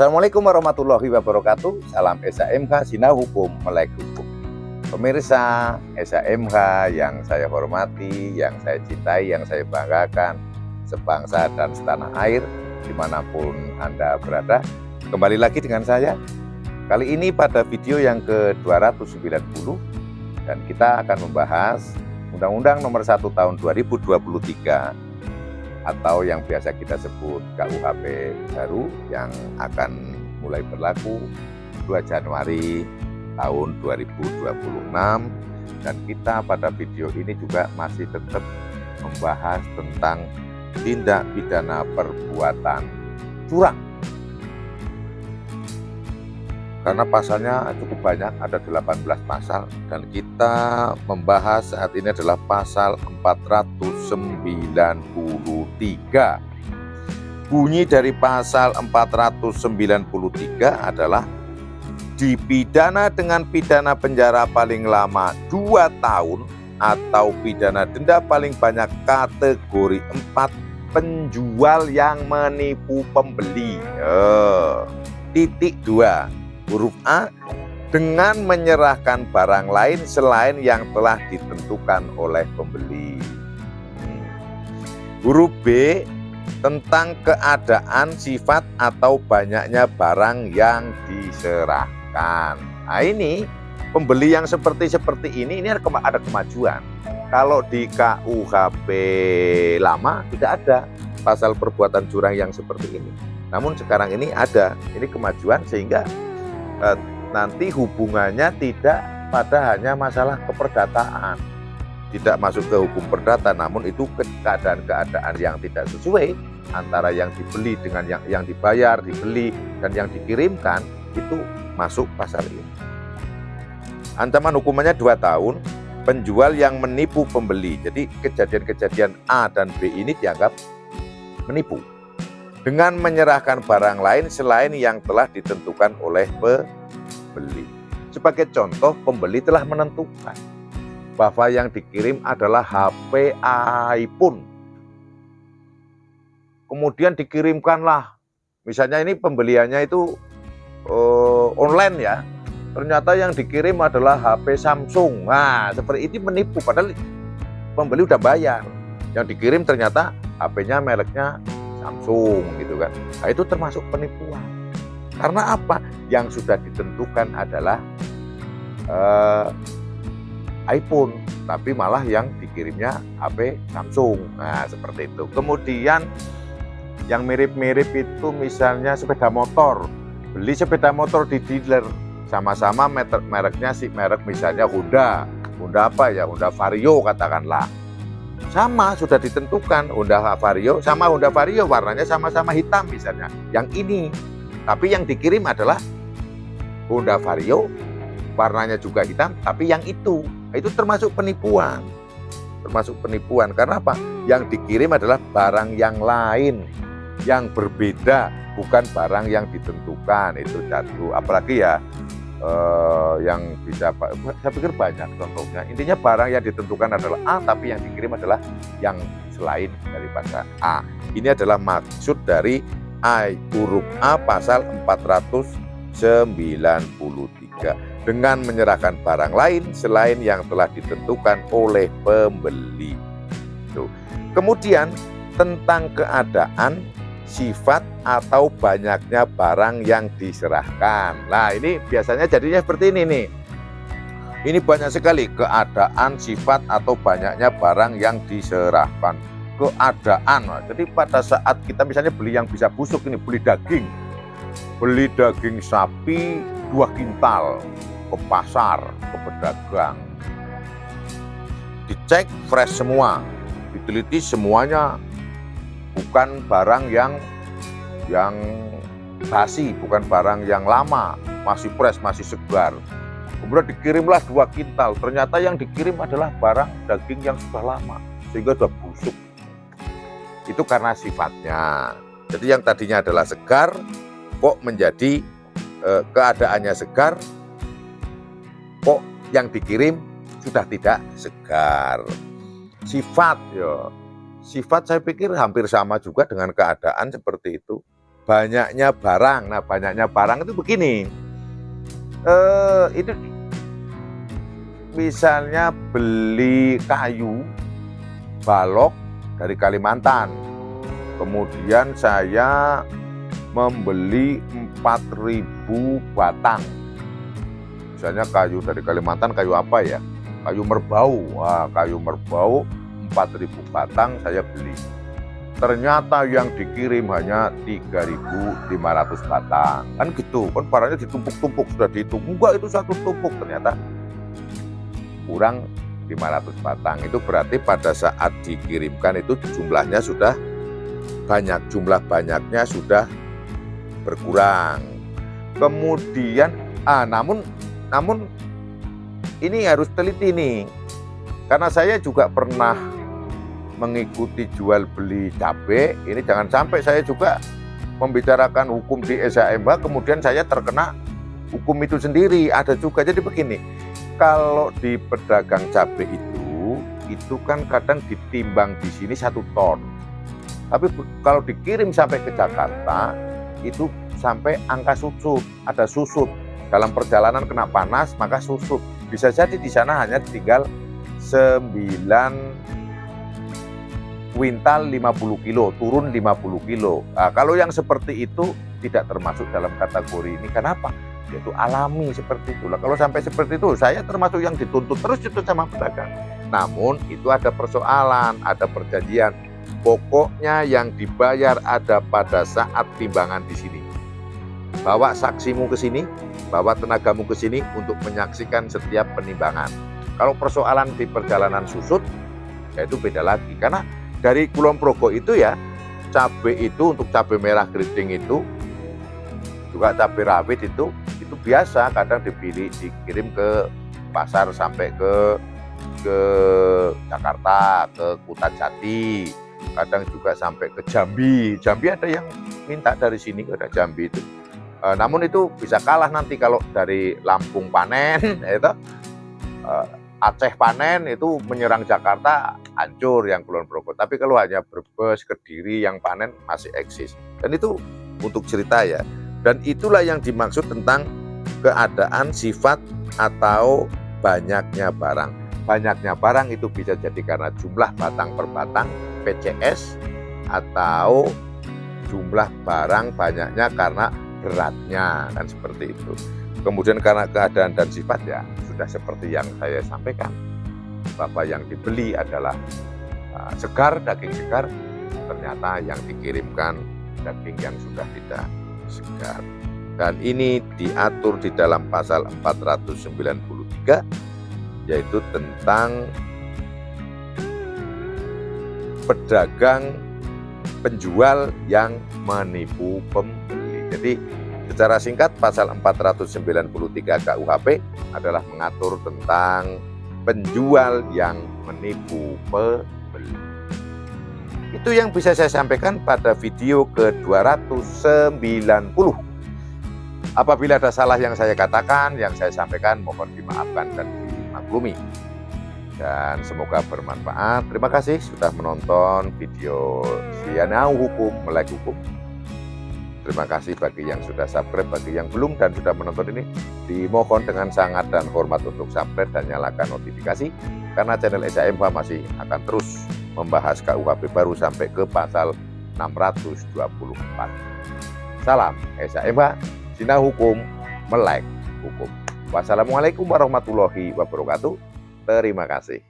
Assalamualaikum warahmatullahi wabarakatuh. Salam SHMH Sinau Hukum Melek Hukum. Pemirsa SHMH yang saya hormati, yang saya cintai, yang saya banggakan, sebangsa dan setanah air, dimanapun Anda berada. Kembali lagi dengan saya. Kali ini pada video yang ke-290, dan kita akan membahas Undang-Undang Nomor 1 Tahun 2023 atau yang biasa kita sebut KUHP baru yang akan mulai berlaku 2 Januari tahun 2026. Dan kita pada video ini juga masih tetap membahas tentang tindak pidana perbuatan curang. Karena pasalnya cukup banyak, ada 18 pasal, dan kita membahas saat ini adalah pasal 493. Bunyi dari pasal 493 adalah dipidana dengan pidana penjara paling lama 2 tahun atau pidana denda paling banyak kategori 4 penjual yang menipu pembeli. Titik 2. Huruf A, dengan menyerahkan barang lain selain yang telah ditentukan oleh pembeli. Huruf B, tentang keadaan, sifat, atau banyaknya barang yang diserahkan. Nah ini, pembeli yang seperti ini ada kemajuan. Kalau di KUHP lama tidak ada pasal perbuatan curang yang seperti ini. Namun sekarang ini ada, ini kemajuan sehingga nanti hubungannya tidak pada hanya masalah keperdataan, tidak masuk ke hukum perdata, namun itu keadaan-keadaan yang tidak sesuai antara yang dibeli dengan yang dibayar, dibeli dan yang dikirimkan, itu masuk pasal ini. Ancaman hukumannya 2 tahun, penjual yang menipu pembeli. Jadi kejadian-kejadian A dan B ini dianggap menipu dengan menyerahkan barang lain selain yang telah ditentukan oleh pembeli. Sebagai contoh, pembeli telah menentukan bahwa yang dikirim adalah HP iPhone. Kemudian dikirimkanlah, misalnya ini pembeliannya itu online ya, ternyata yang dikirim adalah HP Samsung. Nah, seperti itu menipu, padahal pembeli udah bayar. Yang dikirim ternyata HP-nya mereknya Samsung gitu kan. Nah, itu termasuk penipuan. Karena apa? Yang sudah ditentukan adalah iPhone, tapi malah yang dikirimnya HP Samsung. Nah, seperti itu. Kemudian yang mirip-mirip itu misalnya sepeda motor. Beli sepeda motor di dealer, sama-sama mereknya merek misalnya Honda. Honda apa ya? Honda Vario katakanlah. Sama, sudah ditentukan Honda Vario sama Honda Vario, warnanya sama-sama hitam misalnya. Yang ini, tapi yang dikirim adalah Honda Vario, warnanya juga hitam, tapi yang itu termasuk penipuan. Termasuk penipuan, karena apa? Yang dikirim adalah barang yang lain, yang berbeda, bukan barang yang ditentukan. Itu satu. Apalagi ya, yang bisa, saya pikir banyak contohnya. Intinya barang yang ditentukan adalah A, tapi yang dikirim adalah yang selain daripada A. Ini adalah maksud dari huruf A pasal 493, dengan menyerahkan barang lain selain yang telah ditentukan oleh pembeli. Kemudian tentang keadaan, sifat, atau banyaknya barang yang diserahkan. Nah, ini biasanya jadinya seperti ini nih. Ini banyak sekali keadaan, sifat, atau banyaknya barang yang diserahkan. Keadaan. Jadi pada saat kita misalnya beli yang bisa busuk ini, beli daging sapi 2 kintal ke pasar, ke pedagang. Dicek fresh semua, diteliti semuanya, bukan barang yang basi, bukan barang yang lama, masih fresh, masih segar. Kemudian dikirimlah 2 kintal, ternyata yang dikirim adalah barang daging yang sudah lama, sehingga sudah busuk. Itu karena sifatnya. Jadi yang tadinya adalah segar, kok menjadi keadaannya segar, kok yang dikirim sudah tidak segar. Sifat ya. Sifat saya pikir hampir sama juga dengan keadaan seperti itu. banyaknya barang. Nah, banyaknya barang itu begini. Itu misalnya beli kayu balok dari Kalimantan. Kemudian saya membeli 4.000 batang. Misalnya kayu dari Kalimantan, kayu apa ya? Kayu merbau. Wah, kayu merbau 4.000 batang saya beli. Ternyata yang dikirim hanya 3.500 batang. Kan gitu, kan barangnya ditumpuk-tumpuk, sudah dihitung. Enggak, itu satu tumpuk, ternyata kurang 500 batang. Itu berarti pada saat dikirimkan itu jumlahnya sudah banyak, jumlah banyaknya sudah berkurang. Kemudian namun ini harus teliti nih, karena saya juga pernah mengikuti jual beli cabai. Ini jangan sampai saya juga membicarakan hukum di SHMH kemudian saya terkena hukum itu sendiri. Ada juga. Jadi begini, kalau di pedagang cabai itu kan kadang ditimbang di sini 1 ton, tapi kalau dikirim sampai ke Jakarta itu sampai angka susut, ada susut. Dalam perjalanan kena panas maka susut. Bisa jadi di sana hanya tinggal 9 kuintal 50 kilo, turun 50 kilo. Nah, kalau yang seperti itu tidak termasuk dalam kategori ini. Kenapa? Yaitu alami seperti itu. Kalau sampai seperti itu, saya termasuk yang dituntut terus itu sama pedagang. Namun itu ada persoalan, ada perjanjian. Pokoknya yang dibayar ada pada saat timbangan di sini. Bawa saksimu ke sini, bawa tenagamu ke sini untuk menyaksikan setiap penimbangan. Kalau persoalan di perjalanan susut, ya itu beda lagi. Karena dari Kulon Progo itu ya, cabai itu untuk cabai merah keriting itu, juga cabai rawit itu biasa kadang dikirim ke pasar sampai ke Jakarta, ke Kutajati, kadang juga sampai ke Jambi. Jambi ada yang minta dari sini, ada Jambi itu. Namun itu bisa kalah nanti kalau dari Lampung panen, itu Aceh panen itu menyerang Jakarta, hancur yang Kulon Progo. Tapi kalau hanya Brebes, Kediri yang panen masih eksis. Dan itu untuk cerita ya. Dan itulah yang dimaksud tentang keadaan, sifat, atau banyaknya barang. Banyaknya barang itu bisa jadi karena jumlah batang per batang, PCS, atau jumlah barang banyaknya karena beratnya, kan seperti itu. Kemudian karena keadaan dan sifat ya sudah seperti yang saya sampaikan, bahwa yang dibeli adalah segar, daging segar, ternyata yang dikirimkan daging yang sudah tidak segar. Dan ini diatur di dalam pasal 493, yaitu tentang pedagang penjual yang menipu pembeli. Jadi secara singkat pasal 493 KUHP adalah mengatur tentang penjual yang menipu pembeli. Itu yang bisa saya sampaikan pada video ke-290. Apabila ada salah yang saya katakan, yang saya sampaikan, mohon dimaafkan dan dimaklumi. Dan semoga bermanfaat. Terima kasih sudah menonton video Sinau Hukum, Melek Hukum. Terima kasih bagi yang sudah subscribe, bagi yang belum dan sudah menonton ini, dimohon dengan sangat dan hormat untuk subscribe dan nyalakan notifikasi, karena channel SHMH masih akan terus membahas KUHP baru sampai ke pasal 624. Salam SHMH, Sinau Hukum, Melek Hukum. Wassalamualaikum warahmatullahi wabarakatuh. Terima kasih.